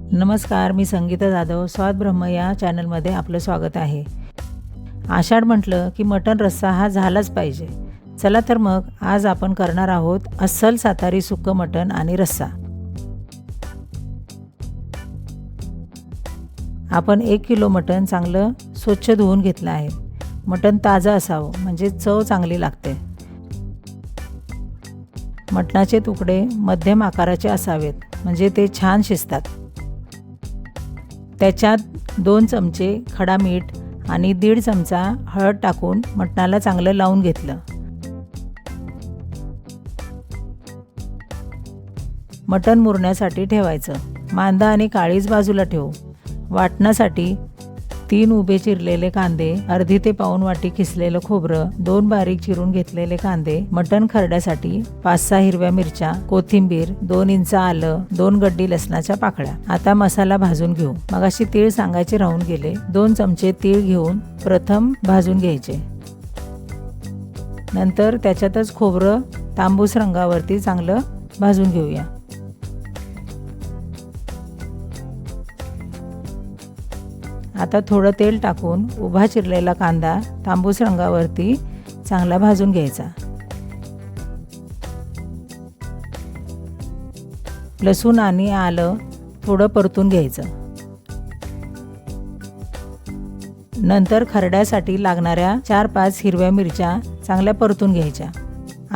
नमस्कार, मी संगीता जाधव. स्वाद ब्रह्म या चॅनलमध्ये आपलं स्वागत आहे. आषाढ म्हटलं की मटण रस्सा हा झालाच पाहिजे. चला तर मग आज आपण करणार आहोत अस्सल सातारी सुक्कं मटण आणि रस्सा. आपण 1 किलो मटण चांगलं स्वच्छ धुवून घेतलं आहे. मटण ताजं असावं म्हणजे चव चांगली लागते. मटणाचे तुकडे मध्यम आकाराचे असावेत म्हणजे ते छान शिजतात. त्याच्यात 2 चमचे खडा मीठ आणि 1.5 चमचा हळद टाकून मटणाला चांगलं लावून घेतलं. मटण मुरण्यासाठी ठेवायचं. मांदा आणि काळीज बाजूला ठेवू. वाटण्यासाठी 3 उभे चिरलेले कांदे, अर्धी ते पाऊण वाटी किसलेलं खोबरं, 2 बारीक चिरून घेतलेले कांदे, मटण खरड्यासाठी 5-6 हिरव्या मिरच्या, कोथिंबीर, 2 इंच आलं, 2 गड्डी लसणाच्या पाकळ्या. आता मसाला भाजून घेऊ. मगाशी तीळ सांगायचे राहून गेले. 2 चमचे तीळ घेऊन प्रथम भाजून घ्यायचे. नंतर त्याच्यातच खोबरं तांबूस रंगावरती चांगलं भाजून घेऊया. आता थोडं तेल टाकून उभा चिरलेला कांदा तांबूस रंगावरती चांगला भाजून घ्यायचा. लसूण आणि आलं थोडं परतून घ्यायचं. नंतर खरड्यासाठी लागणाऱ्या 4-5 हिरव्या मिरच्या चांगल्या परतून घ्यायच्या.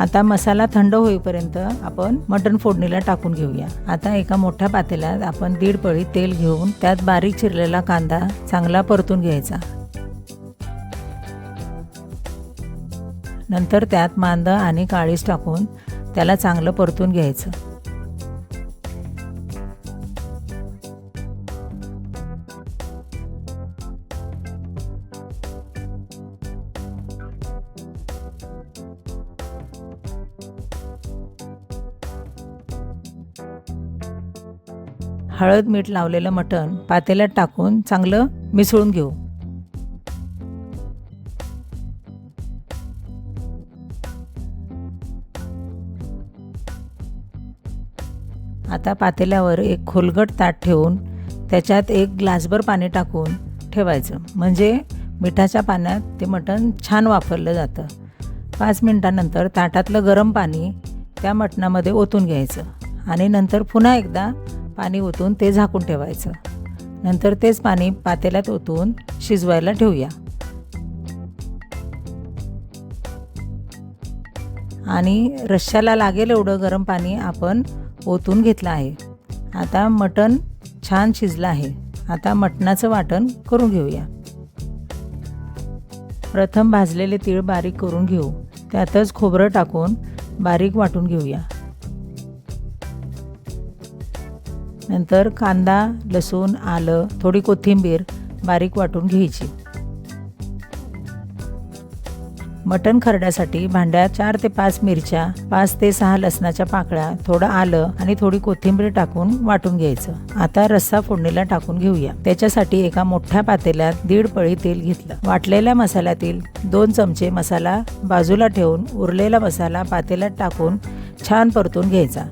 आता मसाला थंड होईपर्यंत आपण मटण फोडणीला टाकून घेऊया. आता एका मोठ्या पातेल्यात आपण 1.5 पळी तेल घेऊन त्यात बारीक चिरलेला कांदा चांगला परतून घ्यायचा. नंतर त्यात मांदा आणि काळीज टाकून त्याला चांगलं परतून घ्यायचं. हळद मीठ लावलेलं मटण पातेल्यात टाकून चांगलं मिसळून घेऊ. आता पातेल्यावर एक खोलगट ताट ठेवून त्याच्यात 1 ग्लासभर पाणी टाकून ठेवायचं म्हणजे मिठाच्या पाण्यात ते मटण छान वाफरलं जातं. 5 मिनिटांनंतर ताटातलं गरम पाणी त्या मटणामध्ये ओतून घ्यायचं आणि नंतर पुन्हा एकदा पाणी ओतून ते झाकून ठेवायचं. नंतर तेच पाणी पातेल्यात ओतून शिजवायला ठेवूया. आणि रश्श्याला लागेल एवढं गरम पाणी आपण ओतून घेतलं आहे. आता मटण छान शिजलं आहे. आता मटणाचं वाटण करून घेऊया. प्रथम भाजलेले तीळ बारीक करून घेऊ. त्यातच खोबरं टाकून बारीक वाटून घेऊया. नंतर कांदा, लसूण, आलं, थोडी कोथिंबीर बारीक वाटून घ्यायची. मटण खरड्यासाठी भांड्यात 4 ते 5 मिरच्या, 5 ते 6 लसणाच्या पाकळ्या, थोडं आलं आणि थोडी कोथिंबीर टाकून वाटून घ्यायचं. आता रस्सा फोडणीला टाकून घेऊया. त्याच्यासाठी एका मोठ्या पातेल्यात 1.5 पळी तेल घेतलं. वाटलेल्या मसाल्यातील 2 चमचे मसाला बाजूला ठेवून उरलेला मसाला पातेल्यात टाकून छान परतून घ्यायचा.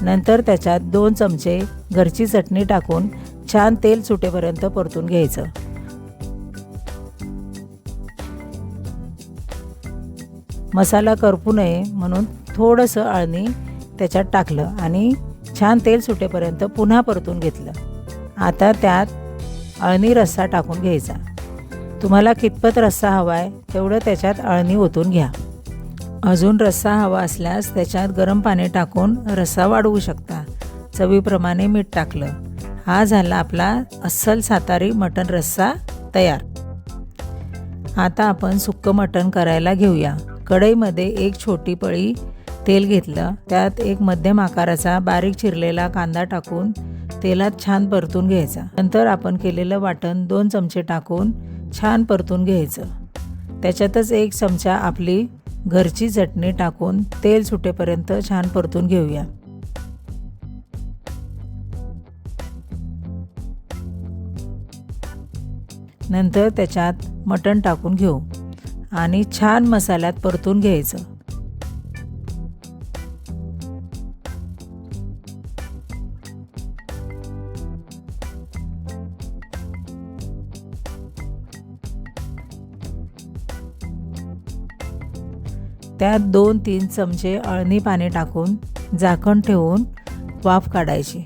नंतर त्याच्यात 2 चमचे घरची चटणी टाकून छान तेल सुटेपर्यंत परतून घ्यायचं. मसाला करपू नये म्हणून थोडंसं अळणी त्याच्यात टाकलं आणि छान तेल सुटेपर्यंत पुन्हा परतून घेतलं. आता त्यात अळणी रस्सा टाकून घ्यायचा. तुम्हाला कितपत रस्सा हवा आहे तेवढं त्याच्यात अळणी ओतून घ्या. अजून रस्सा हवा असल्यास त्याच्यात गरम पाणी टाकून रस्सा वाढवू शकता. चवीप्रमाणे मीठ टाकलं. हा झाला आपला अस्सल सातारी मटण रस्सा तयार. आता आपण सुक्कं मटण करायला घेऊया. कढईमध्ये 1 छोटी पळी तेल घेतलं. त्यात 1 मध्यम आकाराचा बारीक चिरलेला कांदा टाकून तेलात छान परतून घ्यायचा. नंतर आपण केलेलं वाटण 2 चमचे टाकून छान परतून घ्यायचं. त्याच्यातच 1 चमचा आपली घरची चटणी टाकून तेल सुटेपर्यंत छान परतून घेऊया. नंतर त्याच्यात मटण टाकून घेऊ आणि छान मसाल्यात परतून घ्यायचं. त्यात 2-3 चमचे अळणी पाणी टाकून झाकण ठेवून वाफ काढायची.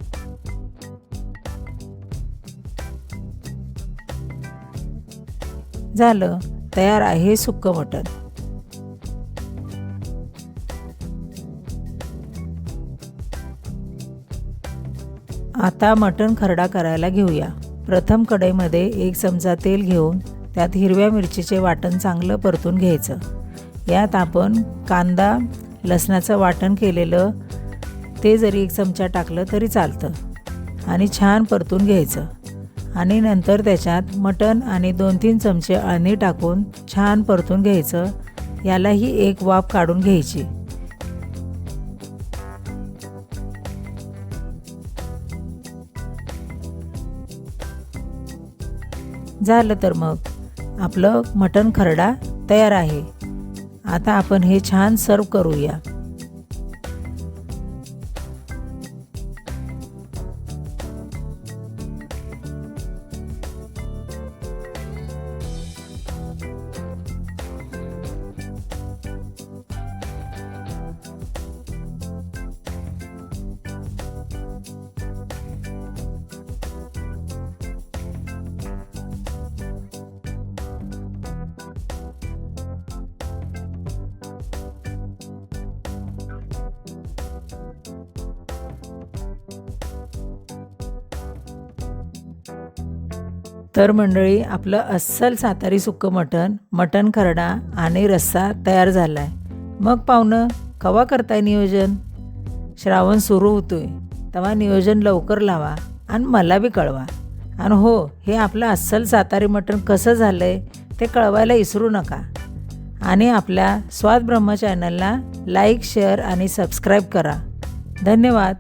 झालं, तयार आहे सुक्कं मटण. आता मटण खरडा करायला घेऊया. प्रथम कढईमध्ये 1 चमचा तेल घेऊन त्यात हिरव्या मिरचीचे वाटण चांगलं परतून घ्यायचं. यात आपण कांदा लसणाचं वाटण केलेलं ते जरी 1 चमचा टाकलं तरी चालतं आणि छान परतून घ्यायचं. आणि नंतर त्याच्यात मटण आणि 2-3 चमचे अळणी टाकून छान परतून घ्यायचं. यालाही एक वाफ काढून घ्यायची. झालं तर मग आपलं मटण खरडा तयार आहे. आता आपण हे छान सर्व करूया. तर मंडळी, आपलं अस्सल सातारी सुक्कं मटण खरडा आणि रस्सा तयार झाला आहे. मग पाहुणं, कवा करताय नियोजन? श्रावण सुरू होतोय तेव्हा नियोजन लवकर लावा आणि मला बी कळवा. आणि हो, हे आपलं अस्सल सातारी मटण कसं झालं आहे ते कळवायला विसरू नका. आणि आपल्या स्वाद ब्रह्म चॅनलला लाईक, शेअर आणि सबस्क्राईब करा. धन्यवाद.